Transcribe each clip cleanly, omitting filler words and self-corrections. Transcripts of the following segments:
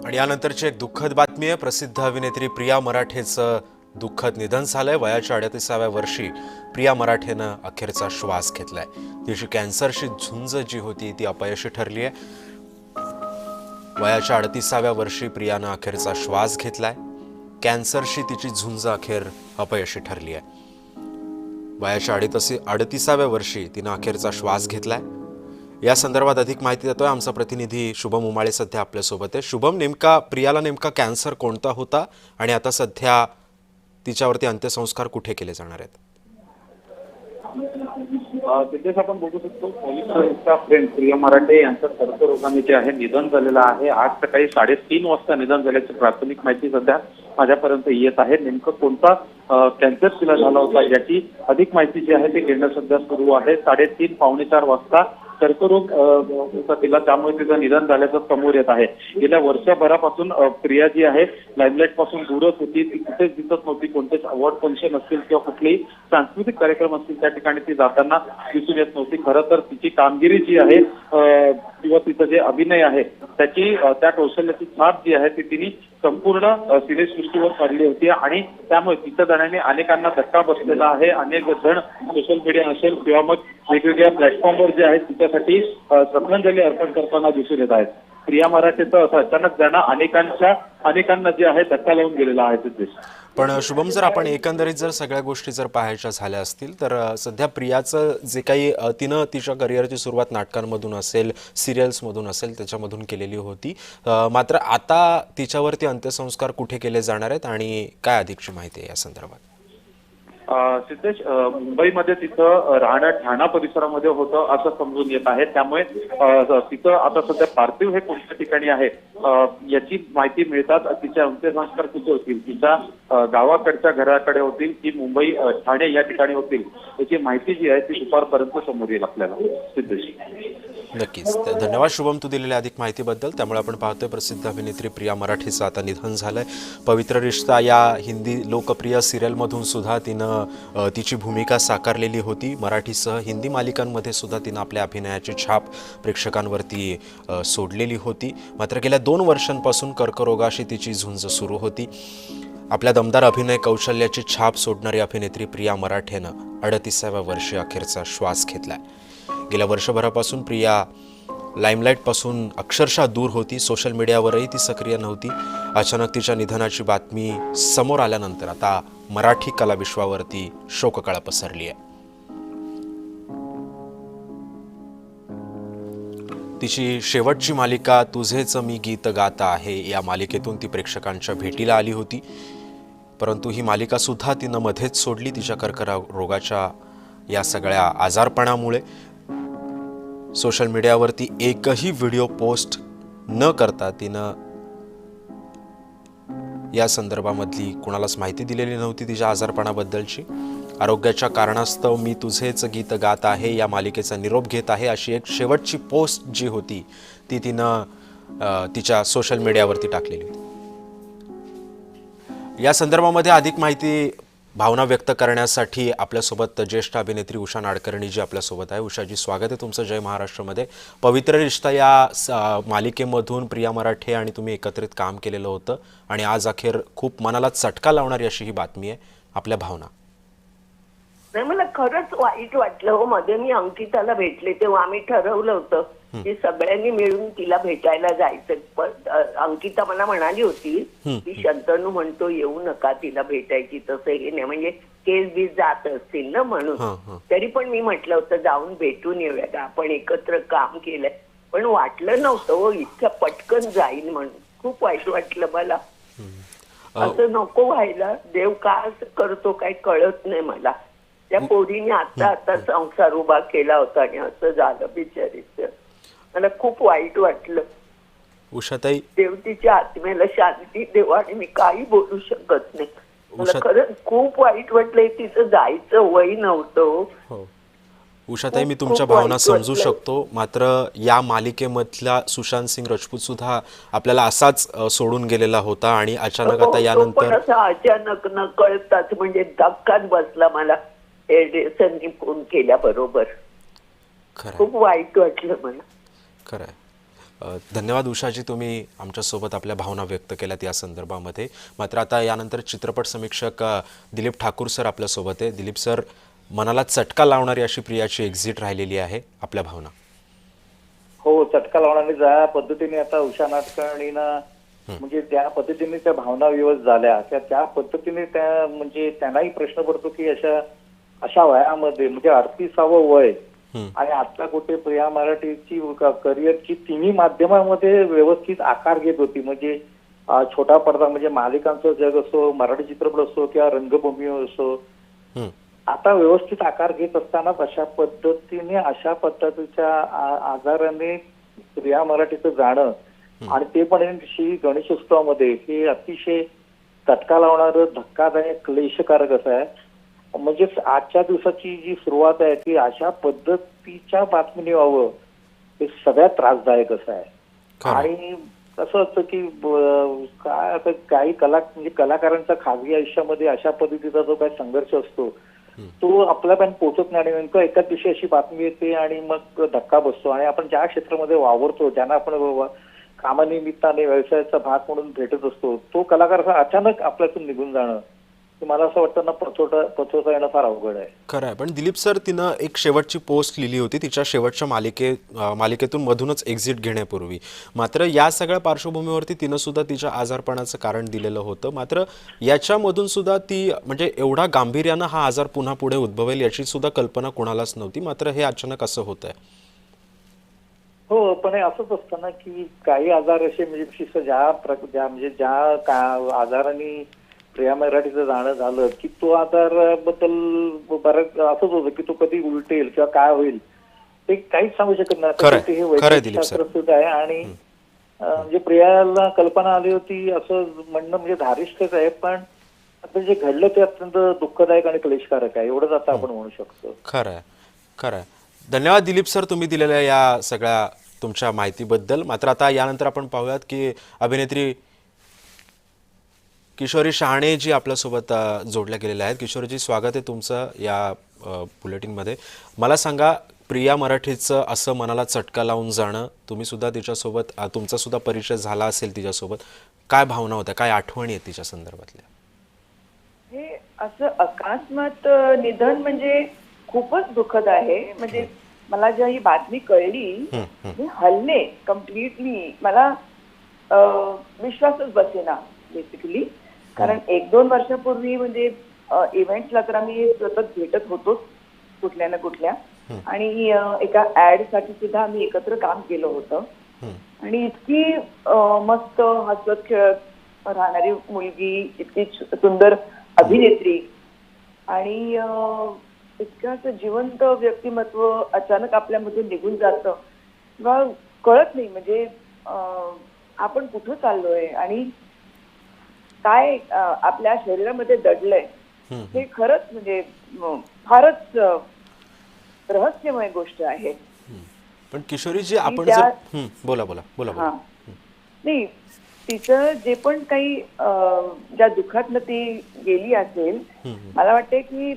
आणि यानंतरची एक दुःखद बातमी आहे। प्रसिद्ध अभिनेत्री प्रिया मराठेचं दुःखद निधन झालंय। वयाच्या 38व्या वर्षी प्रिया मराठेनं अखेरचा श्वास घेतलाय। तिची कॅन्सरशी झुंज जी होती ती अपयशी ठरली आहे। वयाच्या 38व्या वर्षी प्रियानं अखेरचा श्वास घेतलाय। कॅन्सरशी तिची झुंज अखेर अपयशी ठरली आहे। वयाच्या 38व्या वर्षी तिनं अखेरचा श्वास घेतलाय। या संदर्भात अधिक माहिती देतोय आमचा प्रतिनिधी शुभम उमाळे सध्या आपल्यासोबत आहे। शुभम, प्रियाला नेमका कॅन्सर कोणता होता आणि आता सध्या तिच्यावरती अंत्यसंस्कार कुठे केले जाणार आहेत? तिथेच आपण बघू शकतो पोलिसांचा फ्रेंड प्रिया मराठे यांचं कर्करोगाने जे आहे निधन झालेलं आहे। आज सकाळी 3:30 वाजता निधन झाल्याची प्राथमिक माहिती सध्या माझ्यापर्यंत येत आहे। नेमकं कोणता कॅन्सर तिला झाला होता याची अधिक माहिती जी आहे ती घेणं सध्या सुरू आहे। 3:30 पावणे 4 वाजता कर्करोग होता तिला, त्यामुळे तिचं निधन झाल्याचं समोर येत आहे। गेल्या वर्षभरापासून प्रिया जी आहे लाईमलाईट पासून दूरच होती। ती कुठेच दिसत नव्हती। कोणतेच अवॉर्ड फंक्शन असतील किंवा कुठलेही सांस्कृतिक कार्यक्रम असतील त्या ठिकाणी ती जाताना दिसून येत नव्हती। खरं तर तिची कामगिरी जी आहे किंवा तिचं जे अभिनय आहे त्याची त्या कौशल्याची छाप जी आहे ती तिने संपूर्ण सिनेसृष्टीवर पडली होती आणि त्यामुळे तिच्या जाण्याने अनेकांना धक्का बसलेला आहे। अनेक जण सोशल मीडिया असेल किंवा मग वेगवेगळ्या प्लॅटफॉर्मवर जे आहेत तिच्यासाठी श्रद्धांजली अर्पण करताना दिसून येत आहेत। प्रिया मराठेचं असं अचानक जाणं अनेकांना जे आहे धक्का लावून गेलेला आहे तिथे। पण शुभम, जर आपण एकंदरीत जर सगळ्या गोष्टी जर पाहायच्या झाल्या असतील तर सध्या प्रियाचं जे काही तिनं तिच्या करिअरची सुरुवात नाटकांमधून असेल, सिरियल्समधून असेल त्याच्यामधून केलेली होती। मात्र आता तिच्यावरती अंत्यसंस्कार कुठे केले जाणार आहेत आणि काय अधिकची माहिती आहे या संदर्भात? सिद्धेश, मुंबईमध्ये तिथं राहणं ठाणा परिसरामध्ये होतं असं समजून येत आहे। त्यामुळे तिथं आता सध्या पार्थिव हे कोणत्या ठिकाणी आहे याची माहिती मिळतात तिचे अंत्यसंस्कार कुठे होतील, तिच्या गावाकडच्या घराकडे होतील की मुंबई ठाणे या ठिकाणी होतील याची माहिती जी आहे ती दुपारपर्यंत समोर येईल आपल्याला। सिद्धेश, नक्कीच धन्यवाद शुभम, तू दिलेल्या अधिक माहितीबद्दल। त्यामुळे आपण पाहतोय प्रसिद्ध अभिनेत्री प्रिया मराठेचं आता निधन झालंय। पवित्र रिश्ता या हिंदी लोकप्रिय सिरियलमधून सुद्धा तिनं तिची भूमिका साकारलेली होती। मराठीसह हिंदी मालिकांमध्ये सुद्धा तिनं आपल्या अभिनयाची छाप प्रेक्षकांवरती सोडलेली होती। मात्र गेल्या 2 वर्षांपासून कर्करोगाशी तिची झुंज सुरू होती। आपल्या दमदार अभिनय कौशल्याची छाप सोडणारी अभिनेत्री प्रिया मराठेनं 38व्या वर्षी अखेरचा श्वास घेतलाय। गेल्या वर्षभरापासून प्रिया लाईमलाईटपासून अक्षरशः दूर होती। सोशल मीडियावरही ती सक्रिय नव्हती। अचानक तिच्या निधनाची बातमी समोर आल्यानंतर आता मराठी कलाविश्वावरती शोककळा पसरली आहे। तिची शेवटची मालिका तुझेच मी गीत गाता आहे या मालिकेतून ती प्रेक्षकांच्या भेटीला आली होती। परंतु ही मालिका सुद्धा तिनं मध्येच सोडली तिच्या कर्करोगाच्या या सगळ्या आजारपणामुळे। सोशल मीडियावरती एकही व्हिडिओ पोस्ट न करता तिनं या संदर्भामधली कुणालाच माहिती दिलेली नव्हती तिच्या आजारपणाबद्दलची। आरोग्याच्या कारणास्तव मी तुझेच गीत गात आहे या मालिकेचा निरोप घेत आहे अशी एक शेवटची पोस्ट जी होती ती तिनं तिच्या सोशल मीडियावरती टाकलेली होती। या संदर्भामध्ये अधिक माहिती भावना व्यक्त करण्यासाठी आपल्यासोबत ज्येष्ठ अभिनेत्री उषा नाडकर्णी जी आपल्यासोबत आहे। उषाजी, स्वागत आहे तुमचं जय महाराष्ट्रमध्ये। पवित्र रिश्ता या मालिकेमधून प्रिया मराठे आणि तुम्ही एकत्रित काम केलेलं होतं आणि आज अखेर खूप मनाला चटका लावणारी अशी ही बातमी आहे। आपल्या भावना? नाही, मला खरंच वाईट वाटलं हो। मध्ये मी अंकिताला भेटले तेव्हा आम्ही ठरवलं होतं की सगळ्यांनी मिळून तिला भेटायला जायचं। पण अंकिता मला म्हणाली होती की शंतनू म्हणतो येऊ नका तिला भेटायची, तसं हे नाही, म्हणजे केस बीस जात असतील ना म्हणून। तरी पण मी म्हटलं होतं जाऊन भेटून येऊया, आपण एकत्र काम केलंय। पण वाटलं नव्हतं हो इतकं पटकन जाईल म्हणून। खूप वाईट वाटलं मला। असं नको व्हायला। देव का असं करतो काय कळत नाही मला। त्या पोरीने आता संसार उभा केला होता आणि असं झालं बिचारीचं। मला खूप वाईट वाटलं। उषाताई, देव तिच्या आत्म्याला शांती देवा आणि मी काही बोलू शकत नाही। मला खरंच खूप वाईट वाटलंय। तिचं जायचं वय नव्हतं। उषाताई, मी तुमच्या भावना समजू शकतो। मात्र या मालिकेमधला सुशांत सिंग राजपूत सुद्धा आपल्याला असाच सोडून गेलेला होता आणि अचानक आता यानंतर अचानक न कळताच म्हणजे धक्काच बसला मला एडिसननी फोन केल्याबरोबर। खूप वाईट वाटलं मला। खरंय। धन्यवाद उषाजी, तुम्ही आमच्यासोबत आपल्या भावना व्यक्त केल्यात या संदर्भामध्ये. मात्र आता यानंतर चित्रपट समीक्षक दिलीप ठाकूर सर आपल्यासोबत आहे. दिलीप सर, मनाला चटका लावणारी अशी प्रियाची एक्झिट राहिलेली आहे, आपल्या भावना. हो, चटका लावणारी ज्या पद्धतीने आता उषा नाटकर्णीनं म्हणजे त्या पद्धतीने त्या भावना विवश झाल्या त्या पद्धतीने त्या म्हणजे त्यांनाही प्रश्न पडतो की अशा वयामध्ये म्हणजे 38ावं वय आणि आता कुठे प्रिया मराठीची करिअरची तिन्ही माध्यमामध्ये व्यवस्थित आकार घेत होती. म्हणजे छोटा पडदा म्हणजे मालिकांचं जग असो, मराठी चित्रपट असो किंवा रंगभूमी असो, आता व्यवस्थित आकार घेत असतानाच अशा पद्धतीच्या आजाराने प्रिया मराठीचं जाणं आणि ते पण गणेशोत्सवामध्ये हे अतिशय चटका लावणारं, धक्कादायक, क्लेशकारक असं आहे. म्हणजे आजच्या दिवसाची जी सुरुवात आहे ती अशा पद्धतीच्या बातमीने व्हावं हे सगळ्यात त्रासदायक असं आहे. आणि कसं असतं की काय आता काही म्हणजे कलाकारांच्या खाजगी आयुष्यामध्ये अशा पद्धतीचा जो काही संघर्ष असतो तो आपल्यापर्यंत पोहोचत नाही आणि नेमकं एकाच दिवशी अशी बातमी येते आणि मग धक्का बसतो. आणि आपण ज्या क्षेत्रामध्ये वावरतो, ज्यांना आपण कामानिमित्ताने व्यवसायाचा भाग म्हणून भेटत असतो, तो कलाकार अचानक आपल्यातून निघून जाणं मला असं वाटतं ना पचवता येणं फार अवघड आहे. खरं आहे. पण दिलीप सर, तिनं एक शेवटची पोस्ट लिहिली होती तिच्या शेवटच्या मालिकेतून मधूनच एक्झिट घेण्यापूर्वी. मात्र या सगळ्या पार्श्वभूमीवरती तिनं सुद्धा तिच्या आजारपणाचं कारण दिलेलं होतं. मात्र याच्यामधून सुद्धा ती म्हणजे एवढा गांभीर्यानं हा आजार पुन्हा पुढे उद्भवेल याची सुद्धा कल्पना कोणालाच नव्हती. मात्र हे अचानक असं होत आहे. हो, पण हे असंच असतं ना की काही आजार असे म्हणजे ज्या आजाराने प्रिया मराठीचं जाणं झालं की तो आजाराबद्दल बऱ्याच असंच होतं की तो कधी उलटेल किंवा काय होईल ते काहीच सांगू शकत नाही. हे वैद्यकशास्त्र सुद्धा आहे आणि म्हणजे प्रियाला कल्पना आली होती असं म्हणणं म्हणजे धारिष्ठच आहे. पण आता जे घडलं ते अत्यंत दुःखदायक आणि क्लेशकारक आहे, एवढंच आता आपण म्हणू शकतो. खरं आहे, खरं आहे. धन्यवाद दिलीप सर, तुम्ही दिलेल्या या सगळ्या तुमच्या माहितीबद्दल. मात्र आता यानंतर आपण पाहूयात की अभिनेत्री किशोरी शहाणे जी आपल्यासोबत जोडल्या गेलेल्या आहेत. किशोरीजी, स्वागत आहे तुमचं या बुलेटिनमध्ये. मला सांगा, प्रिया मराठीचं असं मनाला चटका लावून जाणं, तुम्ही सुद्धा तिच्यासोबत तुमचा सुद्धा परिचय झाला असेल तिच्यासोबत, काय भावना होत्या, काय आठवणी आहेत तिच्या संदर्भातल्या? हे असं अकस्मात निधन म्हणजे खूपच दुःखद आहे. म्हणजे मला जेव्हा ही बातमी कळली मी हल्ले कम्प्लिटली, मला विश्वासच बसेना बेसिकली. कारण 1-2 वर्षापूर्वी म्हणजे इव्हेंट्सला तर आम्ही सतत भेटत होतोच कुठल्या ना कुठल्या, आणि एका ऍड साठी सुद्धा आम्ही एकत्र काम केलं होतं. आणि इतकी मस्त हसत खेळत राहणारी मुलगी, इतकी सुंदर अभिनेत्री आणि इतकं जिवंत व्यक्तिमत्व अचानक आपल्यामधून निघून जातं किंवा कळत नाही. म्हणजे आपण कुठं चाललोय आणि काय आपल्या शरीरामध्ये दडलंय हे खरंच म्हणजे फारच रहस्यमय गोष्ट आहे. पण किशोरीजी, आपण जर बोला बोला बोला बोला. नाही, तिचं जे पण काही ज्या दुःखातनं ती गेली असेल, मला वाटते की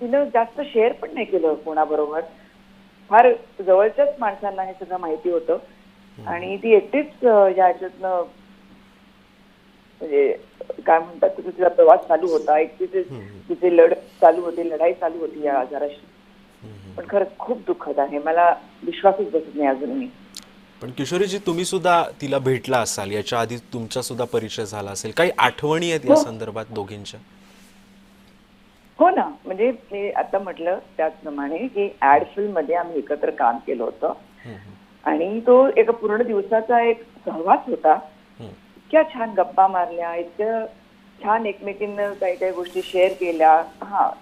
तिनं जास्त शेअर पण नाही केलं कोणाबरोबर. फार जवळच्याच माणसांना हे सगळं माहिती होतं आणि ती एकटीच याच्यातनं म्हणजे काय म्हणतात, तिचा प्रवास चालू होता, तिचे लढाई चालू होती या आजाराशी. पण खरंच खूप दुःखद आहे, मला विश्वासच बसत नाही अजूनही. पण किशोरीजी, तुम्ही सुद्धा तिला भेटला असाल, याच्या आधी तुमचा सुद्धा परिचय झाला असेल, काही आठवणी आहेत या संदर्भात दोघींच्या? हो ना, म्हणजे मी आता म्हटलं त्याचप्रमाणे की ऍड फिल्म मध्ये आम्ही एकत्र काम केलं होतं आणि तो एका पूर्ण दिवसाचा एक सहवास होता. इतक्या छान गप्पा मारल्या, इतक्या छान एकमेकींना काही काही गोष्टी शेअर केल्या.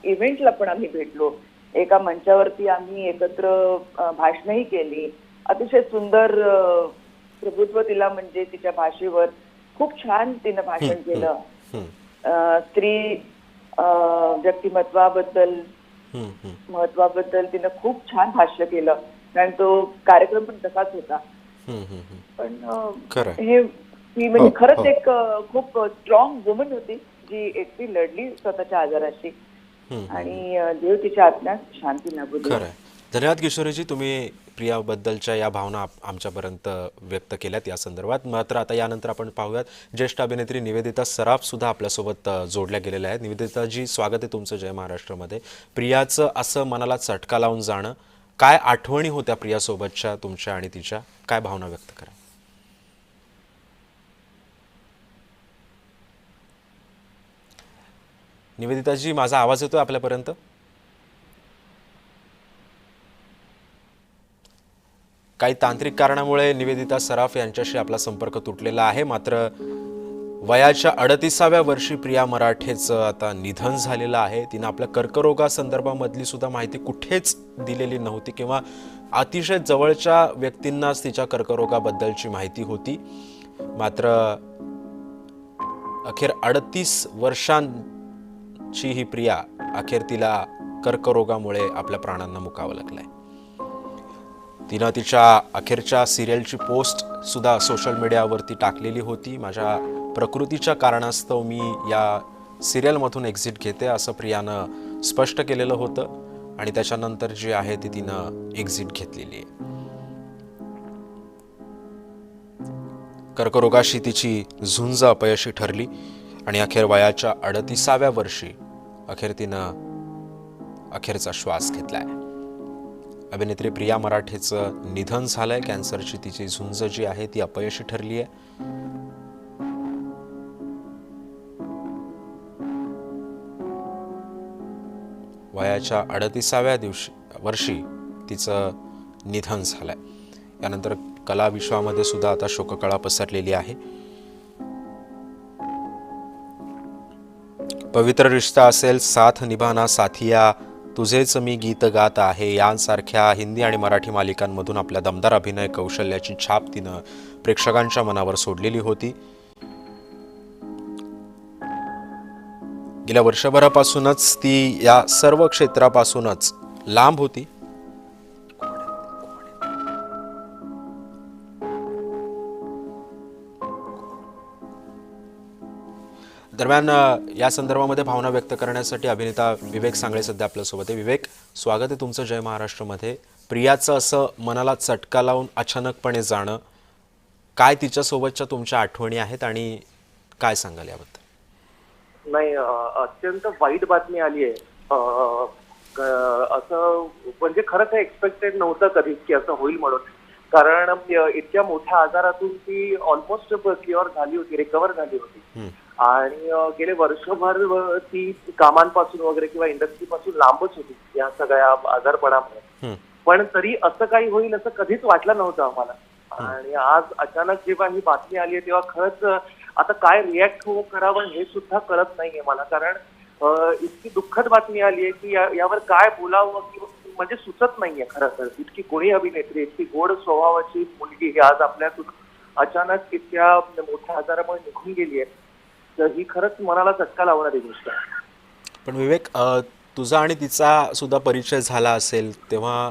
इव्हेंटला पण आम्ही भेटलो, एका मंचावरती आम्ही एकत्र भाषणही केली. अतिशय सुंदर प्रभुत्व तिला, म्हणजे तिच्या भाषेवर खूप छान तिनं भाषण केलं. स्त्री व्यक्तिमत्वाबद्दल महत्वाबद्दल तिनं खूप छान भाष्य केलं, कारण तो कार्यक्रम पण तसाच होता. पण हे ती म्हणजे खरंच एक खूप स्ट्रॉंग वुमन होती जी एकटी लढली स्वतःच्या आजाराशी आणि देव तिच्या आत्म्यास शांती लाभू दे. धन्यवाद किशोरीजी, तुम्ही प्रियाबद्दलच्या या भावना आमच्यापर्यंत व्यक्त केल्यात या संदर्भात. मात्र आता यानंतर आपण पाहूयात ज्येष्ठ अभिनेत्री निवेदिता सराफ सुद्धा आपल्यासोबत जोडल्या गेलेल्या आहेत. निवेदिताजी, स्वागत आहे तुमचं जय महाराष्ट्रमध्ये. प्रियाचं असं मनाला चटका लावून जाणं, काय आठवणी होत्या प्रियासोबतच्या तुमच्या आणि तिच्या, काय भावना व्यक्त करा? निवेदिताजी, माझा आवाज येतोय आपल्यापर्यंत? काही तांत्रिक कारणामुळे निवेदिता सराफ यांच्याशी आपला संपर्क तुटलेला आहे. मात्र वयाच्या 38व्या वर्षी प्रिया मराठेचं आता निधन झालेलं आहे. तिनं आपल्या कर्करोगासंदर्भामधली सुद्धा माहिती कुठेच दिलेली नव्हती किंवा अतिशय जवळच्या व्यक्तींनाच तिच्या कर्करोगाबद्दलची माहिती होती. मात्र अखेर 38 वर्षांची ही प्रिया अखेर तिला कर्करोगामुळे आपल्या प्राणांना मुकावं लागलंय. तिनं तिच्या अखेरच्या सिरियलची पोस्ट सुद्धा सोशल मीडियावरती टाकलेली होती. माझ्या प्रकृतीच्या कारणास्तव मी या सिरियलमधून एक्झिट घेते असं प्रियानं स्पष्ट केलेलं होतं आणि त्याच्यानंतर जी आहे ती तिनं एक्झिट घेतलेली आहे. कर्करोगाशी तिची झुंज अपयशी ठरली आणि अखेर वयाच्या 38व्या वर्षी अखेर तिनं अखेरचा श्वास घेतलाय. अभिनेत्री प्रिया मराठेचं निधन झालंय. कॅन्सरची तिची झुंज जी आहे ती अपयशी ठरली आहे. वयाच्या 38व्या वर्षी तिचं निधन झालंय. यानंतर कला विश्वामध्ये सुद्धा आता शोककळा पसरलेली आहे. पवित्र रिश्ता असेल, साथ निभाना साथिया, तुझेच मी गीत गात आहे यांसारख्या हिंदी आणि मराठी मालिकांमधून आपल्या दमदार अभिनय कौशल्याची छाप तिनं प्रेक्षकांच्या मनावर सोडलेली होती. गेल्या वर्षभरापासूनच ती या सर्व क्षेत्रापासूनच लांब होती. दरम्यान या संदर्भामध्ये भावना व्यक्त करण्यासाठी अभिनेता विवेक सांगळे सध्या आपल्यासोबत आहे. विवेक, स्वागत आहे तुमचं जय महाराष्ट्रमध्ये. प्रियाचं असं मनाला चटका लावून अचानकपणे जाणं, काय तिच्यासोबतच्या तुमच्या आठवणी आहेत आणि काय सांगाल याबद्दल? नाही, अत्यंत वाईट बातमी आली आहे. असं म्हणजे खरंच एक्सपेक्टेड नव्हतं कधीच की असं होईल म्हणून. कारण इतक्या मोठ्या आजारातून ती ऑलमोस्ट क्युअर झाली होती, रिकव्हर झाली होती आणि गेले वर्षभर ती कामांपासून वगैरे किंवा इंडस्ट्रीपासून लांबच होती या सगळ्या आजारपणामुळे. पण तरी असं काही होईल असं कधीच वाटलं नव्हतं आम्हाला. आणि आज अचानक जेव्हा ही बातमी आली आहे तेव्हा खरंच आता काय रिॲक्ट करावं हे सुद्धा कळत नाहीये मला. कारण इतकी दुःखद बातमी आली आहे की यावर काय बोलावं किंवा म्हणजे सुचत नाहीये खरं तर. इतकी गुणी अभिनेत्री, इतकी गोड स्वभावाची मुलगी ही आज आपल्यातून अचानक इतक्या मोठ्या आजारामुळे निघून गेली आहे. तर ही खरंच मनाला चटका लावणारी गोष्ट आहे. पण विवेक, तुझा आणि तिचा सुद्धा परिचय झाला असेल तेव्हा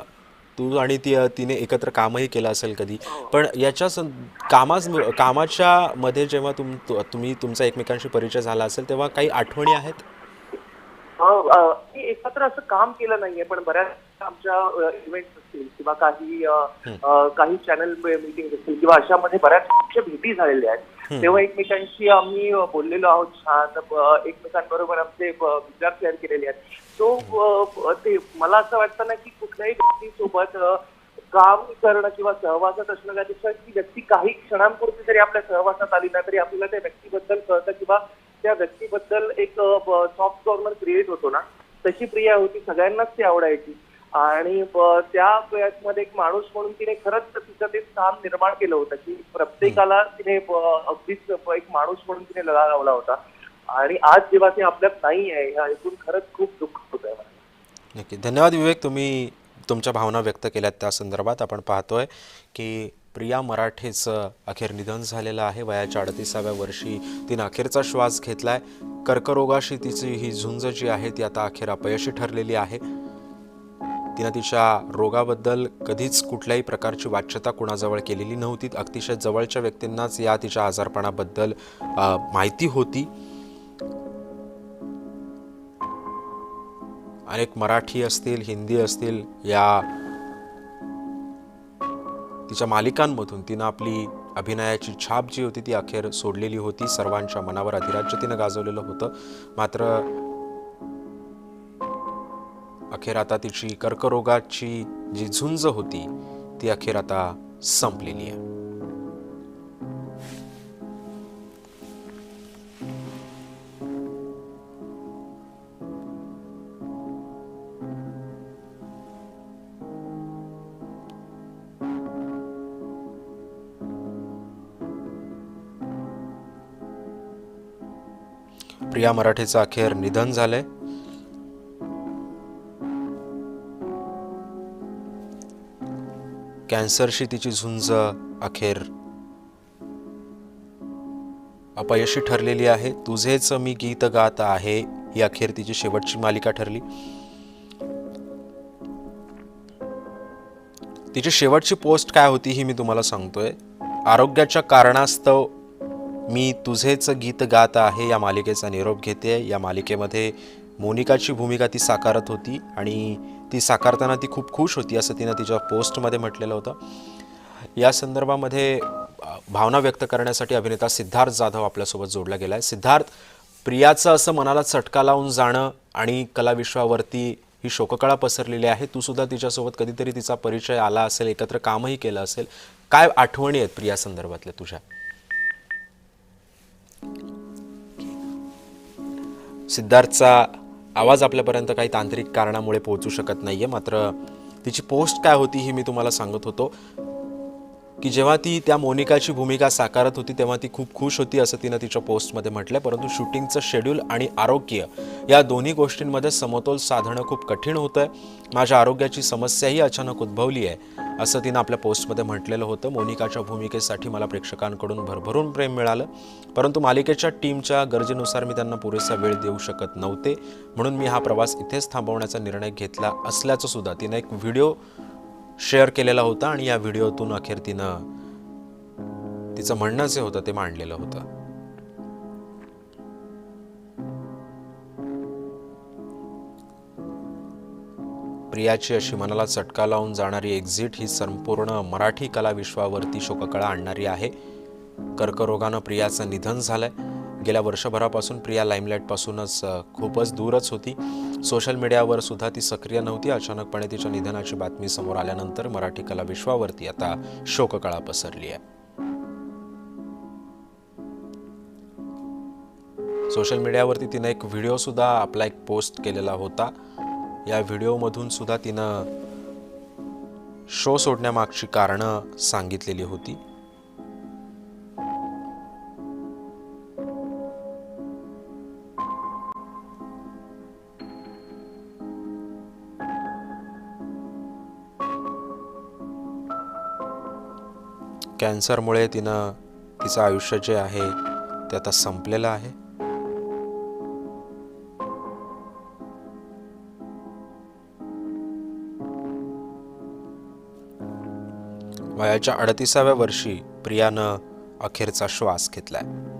तू आणि तिने एकत्र कामही केलं असेल कधी. पण याच्या कामाच्या मध्ये जेव्हा तुम्ही तुमचा एकमेकांशी परिचय झाला असेल तेव्हा काही आठवणी आहेत? मी एकत्र असं काम केलं नाहीये, पण बऱ्याच आमच्या इव्हेंट्स असतील किंवा काही चॅनल मीटिंग असतील किंवा अशामध्ये बऱ्याच भेटी झालेल्या आहेत. तेव्हा एकमेकांशी आम्ही बोललेलो आहोत छान. एकमेकांबरोबर आमचे विचार शेअर केलेले आहेत. सो ते मला असं वाटतं ना की कुठल्याही व्यक्तीसोबत काम करणं किंवा सहवासात असणं त्यापेक्षा ती व्यक्ती काही क्षणांपुरती जरी आपल्या सहवासात आली ना तरी आपल्याला त्या व्यक्तीबद्दल कळतं किंवा त्या व्यक्तीबद्दल एक सॉफ्ट कॉर्नर क्रिएट होतो ना. तशी प्रिया होती, सगळ्यांनाच ती आवडायची. आणि त्या वयामध्ये एक माणूस म्हणून तिने खरंच तिचं ते स्थान निर्माण केलं होतं की प्रत्येकाला तिने अगदीच एक माणूस म्हणून तिने लढा लावला होता. आणि आज जेव्हा ती आपल्यात नाही आहे हे ऐकून खरंच खूप दुःख होत आहे मला. नक्की. धन्यवाद विवेक, तुम्ही तुमच्या भावना व्यक्त केल्यात त्या संदर्भात. आपण पाहतोय की प्रिया मराठेचं अखेर निधन झालेलं आहे. वयाच्या 38व्या वर्षी तिनं अखेरचा श्वास घेतलाय. कर्करोगाशी तिची ही झुंज जी आहे ती आता अखेर अपयशी ठरलेली आहे. तिनं तिच्या रोगाबद्दल कधीच कुठल्याही प्रकारची वाच्यता कुणाजवळ केलेली नव्हती. अतिशय जवळच्या व्यक्तींनाच या तिच्या आजारपणाबद्दल माहिती होती. अनेक मराठी असतील, हिंदी असतील या तिच्या मालिकांमधून तिनं आपली अभिनयाची छाप जी होती ती अखेर सोडलेली होती. सर्वांच्या मनावर अधिराज्य तिनं गाजवलेलं होतं. मात्र अखेर आता तिची कर्करोगाची जी झुंज होती ती अखेर आता संपलेली आहे. प्रिया मराठेचं अखेर निधन झालंय. कॅन्सरशी तिची झुंज अखेर अपयशी ठरलेली आहे. तुझेच मी गीत गात आहे ही अखेर तिची शेवटची मालिका ठरली. तिची शेवटची पोस्ट काय होती ही मी तुम्हाला सांगतोय. आरोग्याच्या कारणास्तव मी तुझेच गीत गात आहे या मालिकेचा निरोप घेते. या मालिकेमध्ये मोनिकाची भूमिका ती साकारत होती आणि ती साकारताना ती खूप खुश होती असं तिनं तिच्या पोस्टमध्ये म्हटलेलं होतं. या संदर्भामध्ये भावना व्यक्त करण्यासाठी अभिनेता सिद्धार्थ जाधव आपल्यासोबत जोडला गेला आहे. सिद्धार्थ, प्रियाचं असं मनाला चटका लावून जाणं आणि कलाविश्वावरती ही शोककळा पसरलेली आहे. तू सुद्धा तिच्यासोबत कधीतरी तिचा परिचय आला असेल, एकत्र कामही केलं असेल. काय आठवणी आहेत प्रिया संदर्भातल्या तुझ्या? सिद्धार्थचा आवाज आपल्यापर्यंत काही तांत्रिक कारणामुळे पोहोचू शकत नाहीये. मात्र तिची पोस्ट काय होती ही मी तुम्हाला सांगत होतो की जेव्हा ती त्या मोनिकाची भूमिका साकारत होती तेव्हा ती खूप खुश होती असं तिनं तिच्या पोस्टमध्ये म्हटलंय. परंतु शूटिंगचं शेड्यूल आणि आरोग्य या दोन्ही गोष्टींमध्ये समतोल साधणं खूप कठीण होतंय. माझ्या आरोग्याची समस्याही अचानक उद्भवली आहे असं तिनं आपल्या पोस्टमध्ये म्हटलेलं होतं. मोनिकाच्या भूमिकेसाठी मला प्रेक्षकांकडून भरभरून प्रेम मिळालं, परंतु मालिकेच्या टीमच्या गरजेनुसार मी त्यांना पुरेसा वेळ देऊ शकत नव्हते, म्हणून मी हा प्रवास इथेच थांबवण्याचा निर्णय घेतला असल्याचं सुद्धा तिनं एक व्हिडिओ शेअर केलेला होता आणि या व्हिडिओतून अखेर तिनं तिचं म्हणणं जे होतं ते मांडलेलं होतं. प्रियाची अशी मनाला चटका लावून जाणारी एक्झिट ही संपूर्ण मराठी कला विश्वावरती शोककळा आणणारी आहे. कर्करोगानं प्रियाचं निधन झालंय. गेल्या वर्षभरापासून प्रिया लाईमलाईटपासूनच खूपच दूरच होती. सोशल मीडियावर सुद्धा ती सक्रिय नव्हती. अचानकपणे तिच्या निधनाची बातमी समोर आल्यानंतर मराठी कला विश्वावरती आता शोककळा पसरली आहे. सोशल मीडियावरती तिनं एक व्हिडिओ सुद्धा आपला एक पोस्ट केलेला होता. या व्हिडिओमधून सुद्धा तिनं शो सोडण्यामागची कारणं सांगितलेली होती. कॅन्सरमुळे तिनं तिचं आयुष्य जे आहे ते आता संपलेलं आहे. वयाच्या 38व्या वर्षी प्रियानं अखेरचा श्वास घेतलाय.